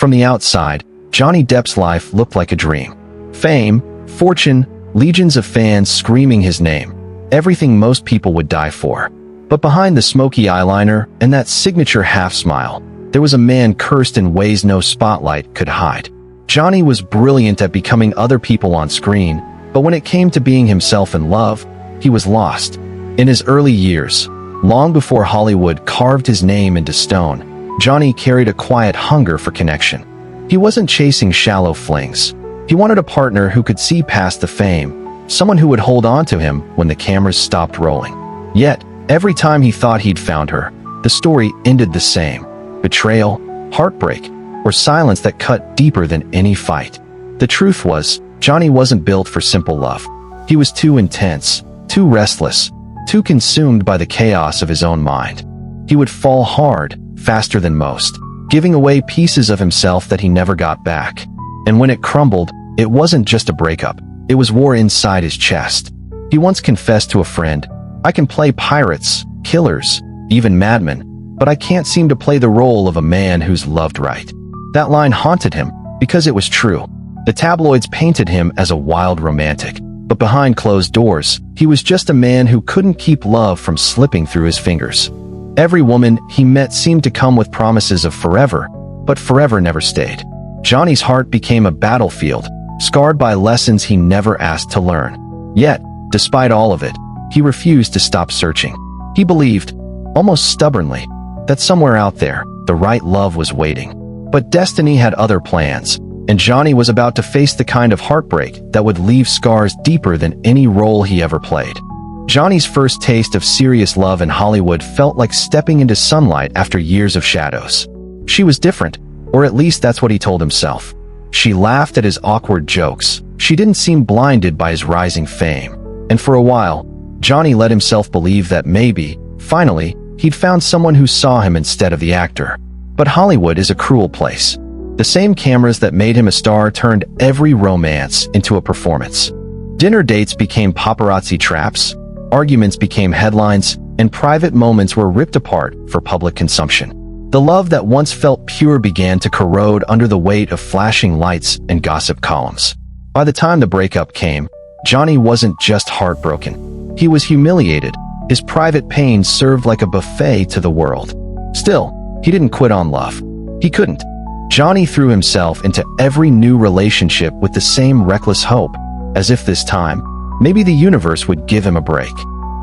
From the outside, Johnny Depp's life looked like a dream. Fame, fortune, legions of fans screaming his name. Everything most people would die for. But behind the smoky eyeliner and that signature half-smile, there was a man cursed in ways no spotlight could hide. Johnny was brilliant at becoming other people on screen, but when it came to being himself in love, he was lost. In his early years, long before Hollywood carved his name into stone, Johnny carried a quiet hunger for connection. He wasn't chasing shallow flings. He wanted a partner who could see past the fame, someone who would hold on to him when the cameras stopped rolling. Yet, every time he thought he'd found her, the story ended the same. Betrayal, heartbreak, or silence that cut deeper than any fight. The truth was, Johnny wasn't built for simple love. He was too intense, too restless, too consumed by the chaos of his own mind. He would fall hard, faster than most, giving away pieces of himself that he never got back. And when it crumbled, it wasn't just a breakup, it was war inside his chest. He once confessed to a friend, "I can play pirates, killers, even madmen, but I can't seem to play the role of a man who's loved right." That line haunted him, because it was true. The tabloids painted him as a wild romantic, but behind closed doors, he was just a man who couldn't keep love from slipping through his fingers. Every woman he met seemed to come with promises of forever, but forever never stayed. Johnny's heart became a battlefield, scarred by lessons he never asked to learn. Yet, despite all of it, he refused to stop searching. He believed, almost stubbornly, that somewhere out there, the right love was waiting. But destiny had other plans, and Johnny was about to face the kind of heartbreak that would leave scars deeper than any role he ever played. Johnny's first taste of serious love in Hollywood felt like stepping into sunlight after years of shadows. She was different, or at least that's what he told himself. She laughed at his awkward jokes. She didn't seem blinded by his rising fame. And for a while, Johnny let himself believe that maybe, finally, he'd found someone who saw him instead of the actor. But Hollywood is a cruel place. The same cameras that made him a star turned every romance into a performance. Dinner dates became paparazzi traps, arguments became headlines, and private moments were ripped apart for public consumption. The love that once felt pure began to corrode under the weight of flashing lights and gossip columns. By the time the breakup came, Johnny wasn't just heartbroken. He was humiliated. His private pain served like a buffet to the world. Still, he didn't quit on love. He couldn't. Johnny threw himself into every new relationship with the same reckless hope, as if this time, maybe the universe would give him a break.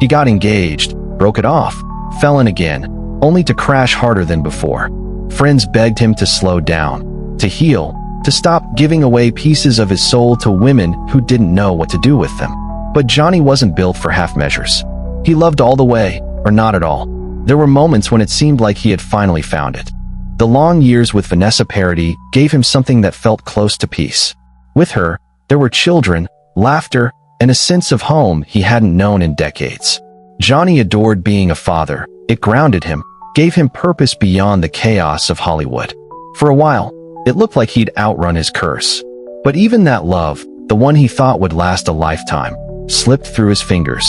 He got engaged, broke it off, fell in again, only to crash harder than before. Friends begged him to slow down, to heal, to stop giving away pieces of his soul to women who didn't know what to do with them. But Johnny wasn't built for half measures. He loved all the way, or not at all. There were moments when it seemed like he had finally found it. The long years with Vanessa Paradis gave him something that felt close to peace. With her, there were children, laughter, and a sense of home he hadn't known in decades. Johnny adored being a father. It grounded him, gave him purpose beyond the chaos of Hollywood. For a while, it looked like he'd outrun his curse. But even that love, the one he thought would last a lifetime, slipped through his fingers.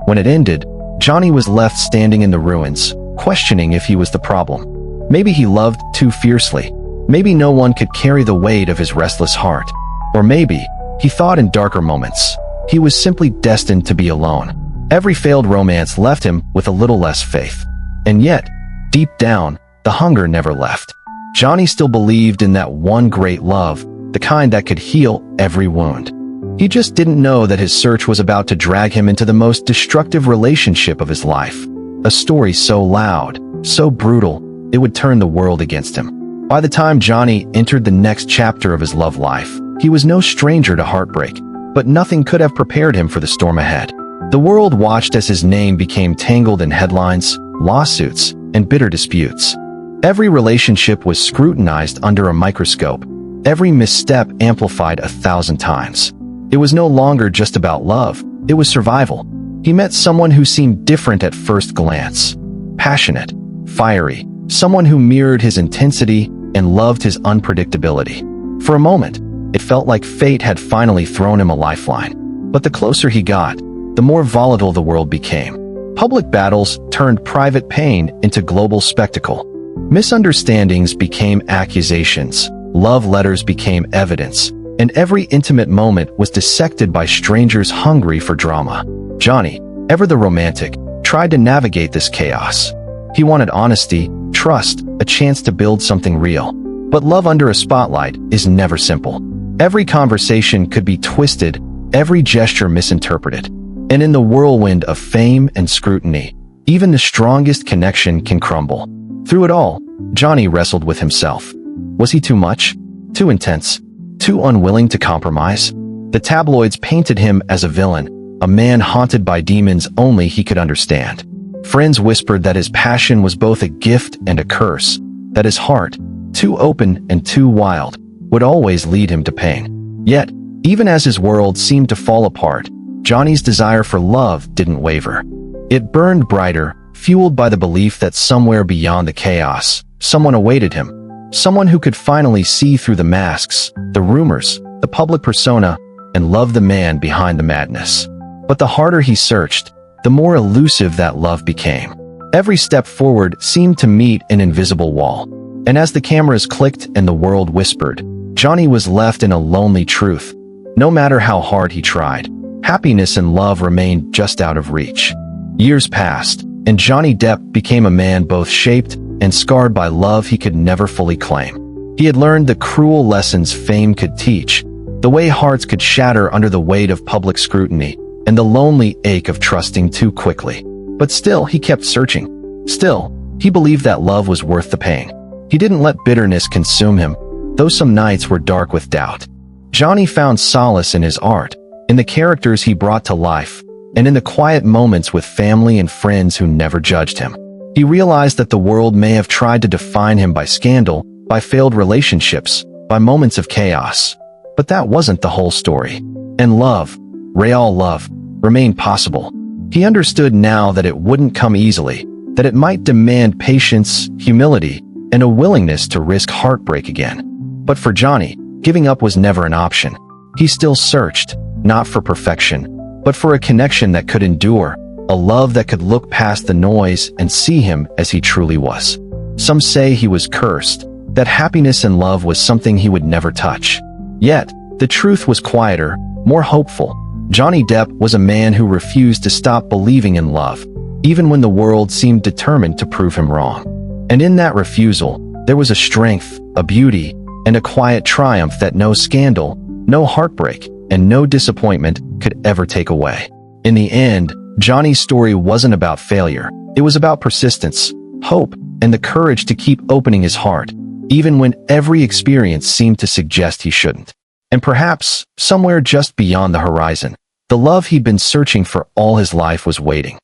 When it ended, Johnny was left standing in the ruins, questioning if he was the problem. Maybe he loved too fiercely. Maybe no one could carry the weight of his restless heart. Or maybe, he thought in darker moments, he was simply destined to be alone. Every failed romance left him with a little less faith. And yet, deep down, the hunger never left. Johnny still believed in that one great love, the kind that could heal every wound. He just didn't know that his search was about to drag him into the most destructive relationship of his life. A story so loud, so brutal, it would turn the world against him. By the time Johnny entered the next chapter of his love life, he was no stranger to heartbreak, but nothing could have prepared him for the storm ahead. The world watched as his name became tangled in headlines, lawsuits, and bitter disputes. Every relationship was scrutinized under a microscope, every misstep amplified 1,000 times. It was no longer just about love, it was survival. He met someone who seemed different at first glance. Passionate, fiery, someone who mirrored his intensity and loved his unpredictability. For a moment, it felt like fate had finally thrown him a lifeline. But the closer he got, the more volatile the world became. Public battles turned private pain into global spectacle. Misunderstandings became accusations, Love letters became evidence, and every intimate moment was dissected by strangers hungry for drama. Johnny, ever the romantic, tried to navigate this chaos. He wanted honesty, trust, a chance to build something real. But love under a spotlight is never simple. Every conversation could be twisted, every gesture misinterpreted. And in the whirlwind of fame and scrutiny, even the strongest connection can crumble. Through it all, Johnny wrestled with himself. Was he too much? Too intense? Too unwilling to compromise? The tabloids painted him as a villain, a man haunted by demons only he could understand. Friends whispered that his passion was both a gift and a curse, that his heart, too open and too wild, would always lead him to pain. Yet, even as his world seemed to fall apart, Johnny's desire for love didn't waver. It burned brighter, fueled by the belief that somewhere beyond the chaos, someone awaited him. Someone who could finally see through the masks, the rumors, the public persona, and love the man behind the madness. But the harder he searched, the more elusive that love became. Every step forward seemed to meet an invisible wall. And as the cameras clicked and the world whispered, Johnny was left in a lonely truth. No matter how hard he tried, happiness and love remained just out of reach. Years passed, and Johnny Depp became a man both shaped and scarred by love he could never fully claim. He had learned the cruel lessons fame could teach, the way hearts could shatter under the weight of public scrutiny, and the lonely ache of trusting too quickly. But still, he kept searching. Still, he believed that love was worth the pain. He didn't let bitterness consume him, though some nights were dark with doubt. Johnny found solace in his art, in the characters he brought to life, and in the quiet moments with family and friends who never judged him. He realized that the world may have tried to define him by scandal, by failed relationships, by moments of chaos. But that wasn't the whole story. And love, real love, remained possible. He understood now that it wouldn't come easily, that it might demand patience, humility, and a willingness to risk heartbreak again. But for Johnny, giving up was never an option. He still searched, not for perfection, but for a connection that could endure, a love that could look past the noise and see him as he truly was. Some say he was cursed, that happiness and love was something he would never touch. Yet, the truth was quieter, more hopeful. Johnny Depp was a man who refused to stop believing in love, even when the world seemed determined to prove him wrong. And in that refusal, there was a strength, a beauty, and a quiet triumph that no scandal, no heartbreak, and no disappointment could ever take away. In the end, Johnny's story wasn't about failure. It was about persistence, hope, and the courage to keep opening his heart, even when every experience seemed to suggest he shouldn't. And perhaps, somewhere just beyond the horizon, the love he'd been searching for all his life was waiting.